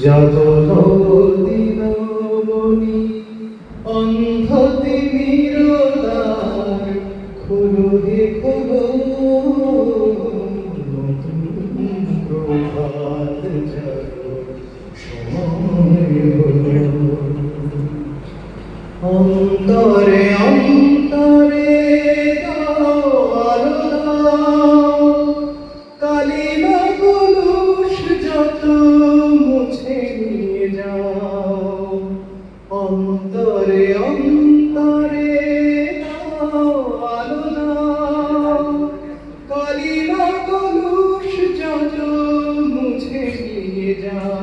যত দিনমণি অন্ধ তিমিরদ্বার খোলো হে খোলো, নতুন প্রভাত জাগো সময় হলো। অন্তরে অন্তরে দাও আলো দাও, কালিমা কলুষ যত মুছে নিয়ে যাও। অন্তরে অন্তরে দাও আলো দাও, কালিমা কলুষ যত মুছে নিয়ে যাও।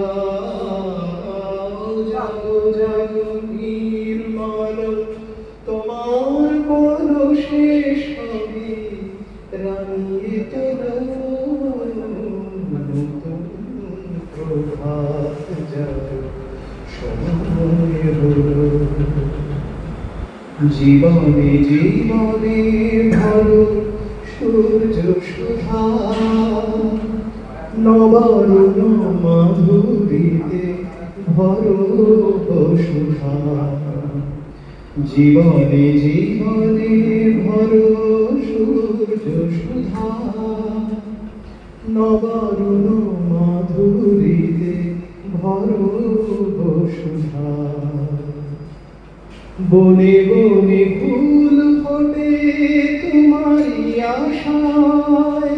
জাগো জাগো নির্মল তোমার পরশে সবে রাঙিয়ে তোলো, নতুন প্রভাত জাগো সময় হলো। জীবনে জীবনে ভরো সূর্য সুধা, নবরুণ মাধুরীতে ভরো সুধা। জীবনে জীবনে ভরো সূর্য সুধা, নবরুণ মাধুরীতে ভরো সুধা। বনে বনে ফুল ফোটে তোমারি আশায়,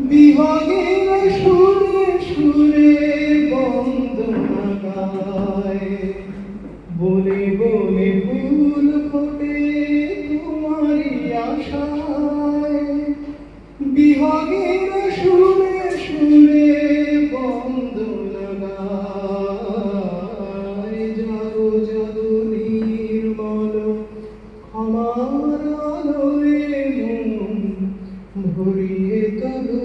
বিহগের সুরে সুরে বন্দনা গায়। বনে বনে ফুল ফোটে তোমারি আশায়, বিহগের সুরে সুরে বন্দনা গায়। জাগো জাগো নির্মল আমার আলোয় মন ভরিয়ে তোলো,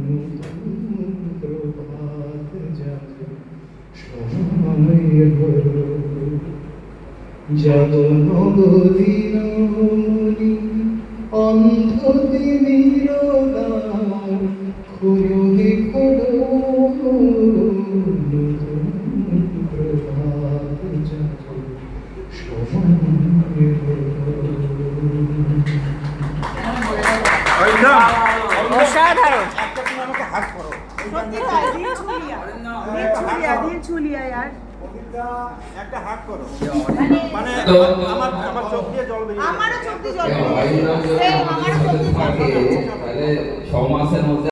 নতুন প্রভাত জাগো সময় হলো। যত নবদিনমণি অন্ধ তিমিরদ্বার খোলো হে খোলো, নতুন প্রভাত জাগো সময় হলো। অসাধারণ। তুমি আমাকে হাত করো। সত্যি তাই, দিল ছু লিয়া यार। একটা হাত করো। মানে মানে আমার চোখ দিয়ে জল বেরিয়ে আমারও চোখ দিয়ে জল বেরিয়ে গেছে। আমারও চোখ দিয়ে জল বেরিয়ে গেছে। তাহলে 6 মাসের মধ্যে